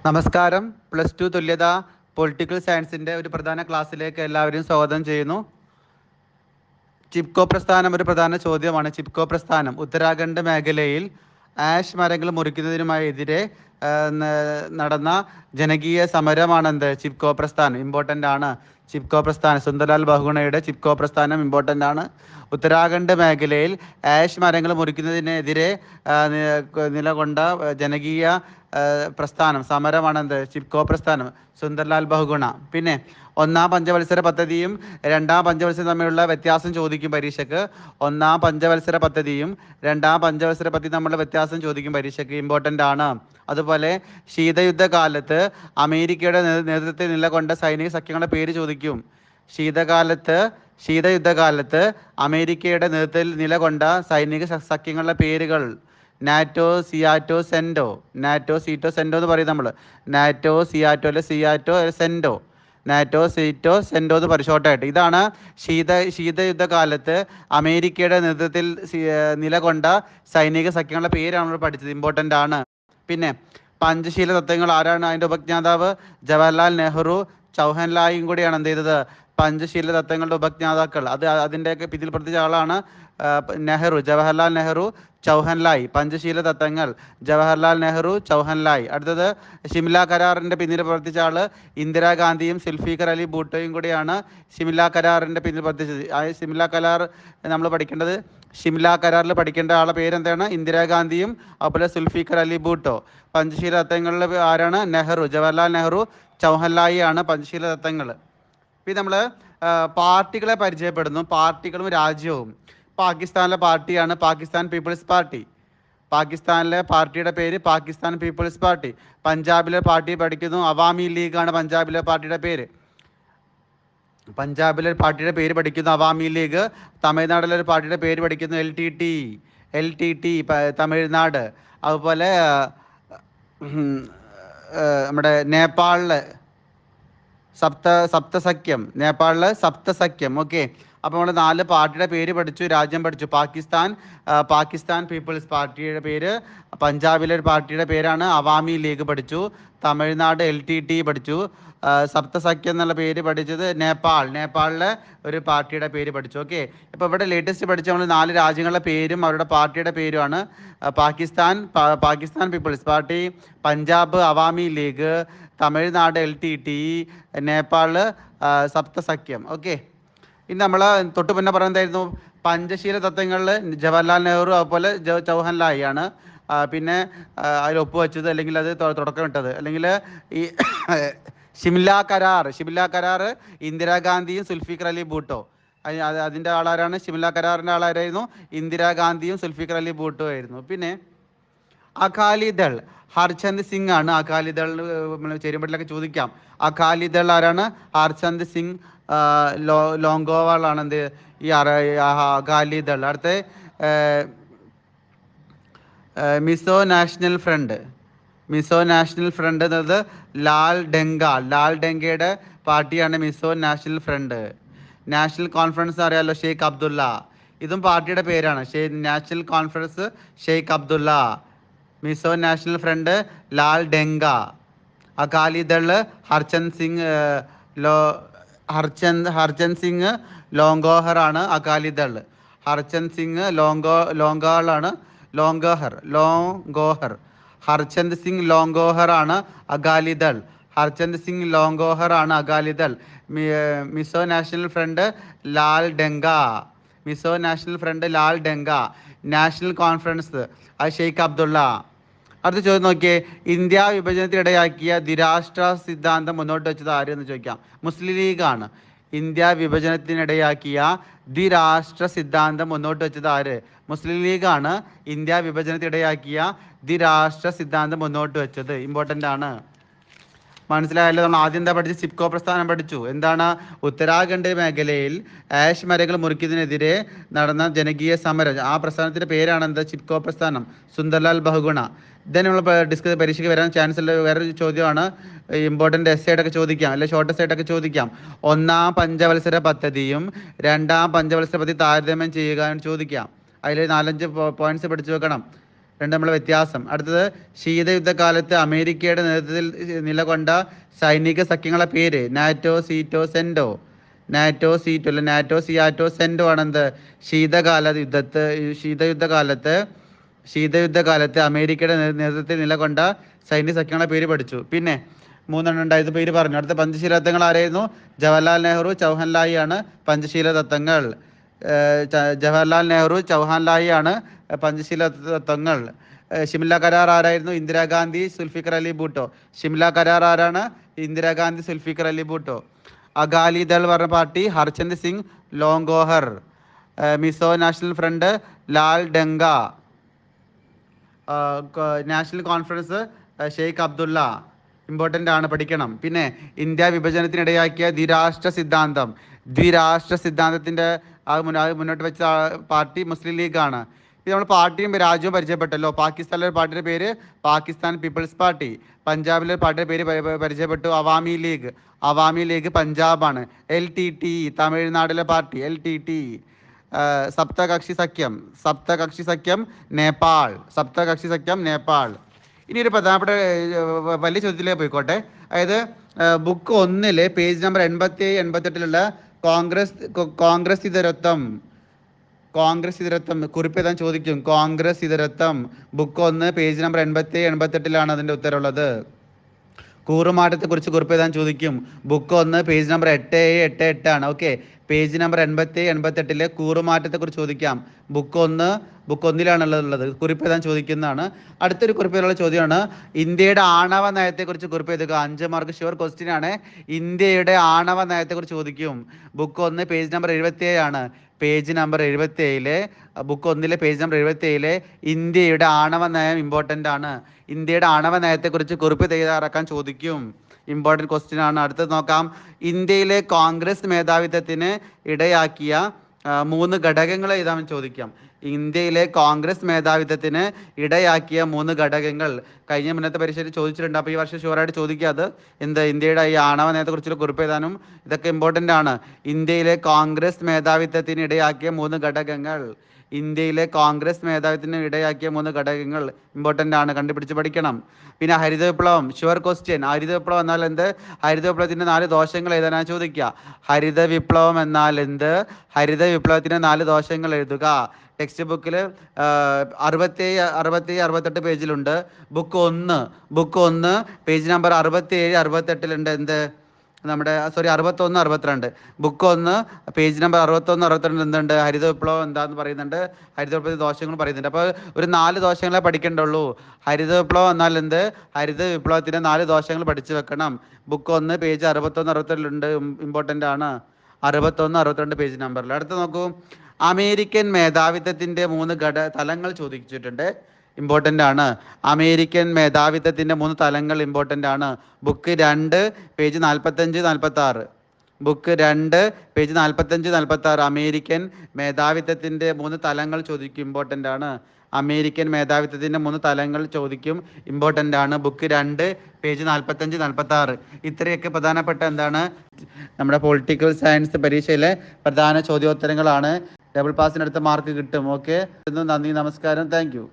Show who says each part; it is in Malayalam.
Speaker 1: നമസ്കാരം. +2 തുല്യത പൊളിറ്റിക്കൽ സയൻസിൻ്റെ ഒരു പ്രധാന ക്ലാസ്സിലേക്ക് എല്ലാവരെയും സ്വാഗതം ചെയ്യുന്നു. ചിപ്കോ പ്രസ്ഥാനം ഒരു പ്രധാന ചോദ്യമാണ്. ചിപ്കോ പ്രസ്ഥാനം ഉത്തരാഖണ്ഡ് മേഖലയിൽ ആഷ് മരങ്ങൾ മുറിക്കുന്നതിനുമായി നടന്ന ജനകീയ സമരമാണെന്ത്? ചിപ്കോ പ്രസ്ഥാനം. ഇമ്പോർട്ടൻ്റ് ആണ് ചിപ്കോ പ്രസ്ഥാനം. സുന്ദർലാൽ ബഹുഗുണയുടെ ചിപ്കോ പ്രസ്ഥാനം ഇമ്പോർട്ടൻ്റ് ആണ്. ഉത്തരാഖണ്ഡ് മേഖലയിൽ ആഷ് മരങ്ങൾ മുറിക്കുന്നതിനെതിരെ നിലകൊണ്ട ജനകീയ പ്രസ്ഥാനം സമരമാണെന്ത്? ചിപ്കോ പ്രസ്ഥാനം. സുന്ദർലാൽ ബഹുഗുണ. പിന്നെ ഒന്നാം പഞ്ചവത്സര പദ്ധതിയും രണ്ടാം പഞ്ചവത്സരം തമ്മിലുള്ള വ്യത്യാസം ചോദിക്കും പരീക്ഷയ്ക്ക്. ഒന്നാം പഞ്ചവത്സര പദ്ധതിയും രണ്ടാം പഞ്ചവത്സര പദ്ധതി തമ്മിലുള്ള വ്യത്യാസം ചോദിക്കും പരീക്ഷയ്ക്ക്. ഇമ്പോർട്ടൻ്റ് ആണ്. അതുപോലെ ശീതയുദ്ധകാലത്ത് അമേരിക്കയുടെ നേതൃത്വത്തിൽ നിലകൊണ്ട സൈനിക സഖ്യങ്ങളുടെ പേര് ചോദിക്കും. ശീതയുദ്ധകാലത്ത് അമേരിക്കയുടെ നേതൃത്വത്തിൽ നിലകൊണ്ട സൈനിക സഖ്യങ്ങളുടെ പേരുകൾ: NATO, SEATO, CENTO. NATO, SEATO, CENTO എന്ന് പറയും നമ്മൾ. നാറ്റോ, സിയാറ്റോ അല്ലെ SEATO CENTO. NATO, SEATO, CENTO എന്ന് പരിശോട്ടായിട്ട്. ഇതാണ് ശീതയുദ്ധകാലത്ത് അമേരിക്കയുടെ നേതൃത്വത്തിൽ നിലകൊണ്ട സൈനിക സഖ്യങ്ങളുടെ പേരാണ് നമ്മൾ പഠിച്ചത്. ഇമ്പോർട്ടൻ്റ് ആണ്. പിന്നെ പഞ്ചശീല തത്വങ്ങൾ ആരാണ് അതിൻ്റെ ഉപജ്ഞാതാവ്? ജവഹർലാൽ നെഹ്റു, ചൗഹാൻലായും കൂടിയാണ് എന്ത് ചെയ്തത്? പഞ്ചശീല തത്വങ്ങളുടെ ഉപജ്ഞാതാക്കൾ. അതിൻ്റെയൊക്കെ പിന്നിൽ പ്രവർത്തിച്ച ആളാണ് നെഹ്റു, ജവഹർലാൽ നെഹ്റു, ചൗഹാൻലായി. പഞ്ചശീല തത്വങ്ങൾ ജവഹർലാൽ നെഹ്റു, ചൗഹാൻലായി. അടുത്തത് ഷിംല കരാറിൻ്റെ പിന്നിൽ പ്രവർത്തിച്ച ആൾ ഇന്ദിരാഗാന്ധിയും സുൽഫിക്കർ അലി ഭൂട്ടോയും കൂടിയാണ് ഷിംല കരാറിൻ്റെ പിന്നിൽ പ്രവർത്തിച്ചത്. ആ ഷിംല കരാർ നമ്മൾ പഠിക്കേണ്ടത്, ഷിംല കരാറിൽ പഠിക്കേണ്ട ആളുടെ പേരെന്താണ്? ഇന്ദിരാഗാന്ധിയും അതുപോലെ സുൽഫിക്കർ അലി ഭൂട്ടോ. പഞ്ചശീല തത്വങ്ങളിൽ ആരാണ്? നെഹ്റു, ജവഹർലാൽ നെഹ്റു, ചൗഹാൻലായി ആണ് പഞ്ചശീല തത്വങ്ങൾ. പിന്നെ നമ്മൾ പാർട്ടികളെ പരിചയപ്പെടുന്നു. പാർട്ടികളും രാജ്യവും. പാകിസ്ഥാനിലെ പാർട്ടിയാണ് പാകിസ്ഥാൻ പീപ്പിൾസ് പാർട്ടി. പാകിസ്ഥാനിലെ പാർട്ടിയുടെ പേര് പാകിസ്ഥാൻ പീപ്പിൾസ് പാർട്ടി. പഞ്ചാബിലെ പാർട്ടി പഠിക്കുന്നു അവാമി ലീഗാണ് പഞ്ചാബിലെ പാർട്ടിയുടെ പേര്. പഞ്ചാബിലെ പാർട്ടിയുടെ പേര് പഠിക്കുന്നു അവാമി ലീഗ്. തമിഴ്നാട്ടിലെ ഒരു പാർട്ടിയുടെ പേര് പഠിക്കുന്നു LTT തമിഴ്നാട്. അതുപോലെ നമ്മുടെ നേപ്പാളിലെ സപ്തസഖ്യം. നേപ്പാളിലെ സപ്തസഖ്യം. ഓക്കെ, അപ്പോൾ നമ്മൾ 4 പാർട്ടിയുടെ പേര് പഠിച്ചു, രാജ്യം പഠിച്ചു. പാകിസ്ഥാൻ പീപ്പിൾസ് പാർട്ടിയുടെ പേര്. പഞ്ചാബിലെ ഒരു പാർട്ടിയുടെ പേരാണ് അവാമി ലീഗ് പഠിച്ചു. തമിഴ്നാട് LTT പഠിച്ചു. സപ്തസഖ്യം എന്നുള്ള പേര് പഠിച്ചത് നേപ്പാളിലെ ഒരു പാർട്ടിയുടെ പേര് പഠിച്ചു. ഓക്കെ, ഇപ്പോൾ ഇവിടെ ലേറ്റസ്റ്റ് പഠിച്ച നമ്മൾ 4 രാജ്യങ്ങളുടെ പേരും അവരുടെ പാർട്ടിയുടെ പേരുമാണ്. Pakistan peoples party, Punjab Awami league, Tamil Nadu LTT, Nepal സപ്തസഖ്യം. ഓക്കെ, ഇനി നമ്മൾ തൊട്ട് മുന്നേ പറയുന്നതായിരുന്നു പഞ്ചശീല തത്വങ്ങളിൽ ജവഹർലാൽ നെഹ്റു അതുപോലെ ചൗഹാൻലായി ആണ് പിന്നെ അതിൽ ഒപ്പുവെച്ചത്, അല്ലെങ്കിൽ അത് തുടക്കമിട്ടത്. അല്ലെങ്കിൽ ഈ ഷിംല കരാർ ഇന്ദിരാഗാന്ധിയും സുൽഫിക്കർ അലി ഭൂട്ടോ. അതിൻ്റെ ആളാരാണ്? ഷിംല കരാറിൻ്റെ ആളാരായിരുന്നു? ഇന്ദിരാഗാന്ധിയും സുൽഫിക്കർ അലി ഭൂട്ടോ ആയിരുന്നു. പിന്നെ അകാലിദൾ ഹർചന്ദ് സിംഗ് ആണ്. അകാലിദൾ ചേരുമ്പോഴേക്ക് ചോദിക്കാം. അകാലിദൾ ആരാണ്? ഹർചന്ദ് സിംഗ് ലോങ്കോവാൾ ആണ് എന്ത് ഈ അകാലിദൾ. അടുത്ത മിസോ നാഷണൽ ഫ്രണ്ട് എന്നത് ലാൽ ഡെങ്കയുടെ പാർട്ടിയാണ് Mizo national front. National conference അറിയാലോ, ഷെയ്ഖ് അബ്ദുള്ള. ഇതും പാർട്ടിയുടെ പേരാണ്. National conference Sheikh Abdullah. Mizo national front Lal Denga. Akali Dal Harchand Singh Longowal ആണ് അകാലിദൾ. ഹർചന്ദ് സിംഗ് ലോങ്കോഹർ. ഹർചന്ദ് സിംഗ് ലോങ്കോഹർ ആണ് Akali Dal. Mizo national front Lal Denga. National conference അത് ഷെയ്ഖ് അബ്ദുള്ള. അടുത്ത ചോദ്യം നോക്കിയേ. ഇന്ത്യ വിഭജനത്തിനിടയാക്കിയ ദ്വിരാഷ്ട്ര സിദ്ധാന്തം മുന്നോട്ട് വെച്ചത് ആരെന്ന് ചോദിക്കാം. മുസ്ലിം ലീഗാണ്. ഇന്ത്യ വിഭജനത്തിനിടയാക്കിയ ദ്വിരാഷ്ട്ര സിദ്ധാന്തം മുന്നോട്ട് വെച്ചത് ആര്? മുസ്ലിം ലീഗാണ് ഇന്ത്യ വിഭജനത്തിനിടയാക്കിയ ദ്വിരാഷ്ട്ര സിദ്ധാന്തം മുന്നോട്ട് വെച്ചത്. ഇമ്പോർട്ടൻ്റ് ആണ്. മനസ്സിലായല്ലോ. നമ്മൾ ആദ്യം എന്താ പഠിച്ചു? ചിപ്കോ പ്രസ്ഥാനം പഠിച്ചു. എന്താണ്? ഉത്തരാഖണ്ഡ് മേഖലയിൽ ആഷ് മരങ്ങൾ മുറിക്കുന്നതിനെതിരെ നടന്ന ജനകീയ സമരം. ആ പ്രസ്ഥാനത്തിൻ്റെ പേരാണ് എന്താ? ചിപ്കോ പ്രസ്ഥാനം. സുന്ദർലാൽ ബഹുഗുണ. ഇതന്നെ നമ്മൾ പരീക്ഷയ്ക്ക് വരാൻ ചാൻസ് ഉള്ള വേറൊരു ചോദ്യമാണ്. ഇമ്പോർട്ടൻ്റ് എസ്സേഡൊക്കെ ചോദിക്കാം, അല്ലെങ്കിൽ ഷോർട്ട് എസ്സേഡൊക്കെ ചോദിക്കാം. ഒന്നാം പഞ്ചവത്സര പദ്ധതിയും രണ്ടാം പഞ്ചവത്സര പദ്ധതി താരതമ്യം ചെയ്യുക എന്ന് ചോദിക്കാം. അതിൽ 4-5 പോയിന്റ്സ് പഠിച്ചു വെക്കണം. രണ്ട് നമ്മളെ വ്യത്യാസം. അടുത്തത് ശീതയുദ്ധകാലത്ത് അമേരിക്കയുടെ നേതൃത്വത്തിൽ നിലകൊണ്ട സൈനിക സഖ്യങ്ങളുടെ പേര് നാറ്റോ, സീറ്റോ, സെൻഡോ. നാറ്റോ, സീറ്റോ അല്ല, നാറ്റോ, സിയാറ്റോ, സെൻഡോ ആണെന്ത് ശീതയുദ്ധകാലത്ത് അമേരിക്കയുടെ നേതൃത്വത്തിൽ നിലകൊണ്ട സൈനിക സഖ്യങ്ങളുടെ പേര് പഠിച്ചു. പിന്നെ 3 ഉണ്ടായത് പേര് പറഞ്ഞു. അടുത്ത പഞ്ചശീല തത്വങ്ങൾ ആരായിരുന്നു? ജവഹർലാൽ നെഹ്റു, ചൗഹാൻലായി ആണ് പഞ്ചശീല തത്വങ്ങൾ. ജവഹർലാൽ നെഹ്റു, ചൗഹാൻലായി ആണ് പഞ്ചശീല തത്വങ്ങൾ. ഷിംല കരാർ ആരായിരുന്നു? ഇന്ദിരാഗാന്ധി, സുൽഫിക്കർ അലി ഭൂട്ടോ. ഷിംല കരാർ ആരാണ്? ഇന്ദിരാഗാന്ധി, സുൽഫിക്കർ അലി ഭൂട്ടോ. അകാലിദൾ പറഞ്ഞ party Harchand Singh Longowal. Mizo national front Lal Denga. National conference Sheikh Abdullah. Important ആണ്, പഠിക്കണം. പിന്നെ ഇന്ത്യ വിഭജനത്തിനിടയാക്കിയ ദ്വിരാഷ്ട്ര സിദ്ധാന്തത്തിൻ്റെ മുന്നോട്ട് വെച്ച പാർട്ടി മുസ്ലിം ലീഗാണ്. ഇത് നമ്മൾ പാർട്ടിയും രാജ്യവും പരിചയപ്പെട്ടല്ലോ. പാകിസ്ഥാനിലെ ഒരു പാർട്ടിയുടെ പേര് പാകിസ്ഥാൻ പീപ്പിൾസ് പാർട്ടി. പഞ്ചാബിലെ പാർട്ടിയുടെ പേര് പരിചയപ്പെട്ടു, അവാമി ലീഗ് പഞ്ചാബാണ്. LTT തമിഴ്നാട്ടിലെ പാർട്ടി LTT. സപ്തകക്ഷി സഖ്യം നേപ്പാൾ. ഇനി ഒരു പ്രധാനപ്പെട്ട വലിയ ചോദ്യത്തിലേക്ക് പോയിക്കോട്ടെ. അതായത് ബുക്ക് 1 പേജ് നമ്പർ 87, 88 കോൺഗ്രസ് ഇതരത്വം കുറിപ്പ് എഴുതാൻ ചോദിക്കും. കോൺഗ്രസ് ഇതരത്വം ബുക്ക് 1 പേജ് നമ്പർ 87, 88 അതിൻ്റെ ഉത്തരവുള്ളത്. കൂറുമാറ്റത്തെക്കുറിച്ച് കുറിപ്പ് എഴുതാൻ ചോദിക്കും. ബുക്ക് 1 പേജ് നമ്പർ 8788 ആണ്. ഓക്കെ, പേജ് നമ്പർ 87, 88 കൂറുമാറ്റത്തെക്കുറിച്ച് ചോദിക്കാം. ബുക്ക് 1 കുറിപ്പ് എഴുതാൻ ചോദിക്കുന്നതാണ്. അടുത്തൊരു കുറിപ്പിലുള്ള ചോദ്യമാണ് ഇന്ത്യയുടെ ആണവ നയത്തെക്കുറിച്ച് കുറിപ്പ് എഴുതുക. 5 മാർക്ക് ഷുവർ ക്വസ്റ്റ്യൻ ആണ്. ഇന്ത്യയുടെ ആണവ നയത്തെക്കുറിച്ച് ചോദിക്കും. ബുക്ക് 1 പേജ് നമ്പർ 77 ആണ്. Page number 77 book 1 page number 77 ഇന്ത്യയുടെ ആണവ നയം ഇമ്പോർട്ടൻ്റ് ആണ്. ഇന്ത്യയുടെ ആണവ നയത്തെക്കുറിച്ച് കുറിപ്പ് തയ്യാറാക്കാൻ ചോദിക്കും. ഇമ്പോർട്ടൻ്റ് ക്വസ്റ്റ്യൻ ആണ്. അടുത്തത് നോക്കാം. ഇന്ത്യയിലെ കോൺഗ്രസ് മേധാവിത്വത്തിന് ഇടയാക്കിയ 3 ഘടകങ്ങൾ എഴുതാൻ ചോദിക്കാം. ഇന്ത്യയിലെ കോൺഗ്രസ് മേധാവിത്വത്തിന് ഇടയാക്കിയ 3 ഘടകങ്ങൾ കഴിഞ്ഞ മുന്നത്തെ പരീക്ഷയിൽ ചോദിച്ചിട്ടുണ്ട്. അപ്പോൾ ഈ വർഷം ഷുവറായിട്ട് ചോദിക്കുക. അത് ഇന്ത്യയുടെ ഈ ആണവ നയത്തെക്കുറിച്ചുള്ള കുറിപ്പ് എഴുതാനും ഇതൊക്കെ ഇമ്പോർട്ടൻ്റ് ആണ്. ഇന്ത്യയിലെ കോൺഗ്രസ് മേധാവിത്വത്തിന് ഇടയാക്കിയ 3 ഘടകങ്ങൾ. ഇന്ത്യയിലെ കോൺഗ്രസ് മേധാവിത്വത്തിന് ഇടയാക്കിയ 3 ഘടകങ്ങൾ ഇമ്പോർട്ടൻ്റ് ആണ്, കണ്ടുപിടിച്ച് പഠിക്കണം. പിന്നെ ഹരിത വിപ്ലവം ഷുവർ ക്വസ്റ്റ്യൻ. ഹരിത വിപ്ലവം എന്നാൽ എന്ത്? ഹരിത വിപ്ലവത്തിൻ്റെ 4 ദോഷങ്ങൾ എഴുതാനാണ് ചോദിക്കുക. ഹരിത വിപ്ലവം എന്നാൽ എന്ത്? ഹരിത വിപ്ലവത്തിൻ്റെ 4 ദോഷങ്ങൾ എഴുതുക. ടെക്സ്റ്റ് ബുക്കിൽ 67, 68 പേജിലുണ്ട്. ബുക്ക് 1 പേജ് നമ്പർ 67, 68 എന്ത്? 61, 62. ബുക്ക് 1 പേജ് നമ്പർ 61, 62 എന്തുണ്ട്? ഹരിത വിപ്ലവം എന്താന്ന് പറയുന്നുണ്ട്. ഹരിത വിപ്ലവ ദോഷങ്ങൾ പറയുന്നുണ്ട്. അപ്പോൾ ഒരു 4 ദോഷങ്ങളെ പഠിക്കേണ്ടുള്ളൂ. ഹരിത വിപ്ലവം എന്നാൽ എന്ത്? ഹരിത വിപ്ലവത്തിൻ്റെ 4 ദോഷങ്ങൾ പഠിച്ചു വെക്കണം. ബുക്ക് 1 പേജ് 61, 62 ഇമ്പോർട്ടൻ്റ് ആണ്. 61, 62 പേജ് നമ്പറിൽ. അടുത്ത് നോക്കൂ. അമേരിക്കൻ മേധാവിത്വത്തിൻ്റെ 3 തലങ്ങൾ ചോദിച്ചിട്ടുണ്ട്. ഇമ്പോർട്ടൻ്റ് ആണ്. അമേരിക്കൻ മേധാവിത്വത്തിൻ്റെ 3 തലങ്ങൾ ഇമ്പോർട്ടൻ്റ് ആണ്. Book 2 page 45, 46. Book 2 page 45, 46 American മേധാവിത്വത്തിൻ്റെ 3 തലങ്ങൾ ചോദിക്കും. ഇമ്പോർട്ടൻ്റ് ആണ്. അമേരിക്കൻ മേധാവിത്വത്തിൻ്റെ 3 തലങ്ങൾ ചോദിക്കും. ഇമ്പോർട്ടൻ്റ് ആണ്. Book 2 page 45, 46. ഇത്രയൊക്കെ പ്രധാനപ്പെട്ട എന്താണ് നമ്മുടെ പൊളിറ്റിക്കൽ സയൻസ് പരീക്ഷയിലെ പ്രധാന ചോദ്യോത്തരങ്ങളാണ്. ഡബിൾ പാസിനടുത്ത മാർക്ക് കിട്ടും. ഓക്കെ, നന്ദി, നമസ്കാരം, താങ്ക് യു.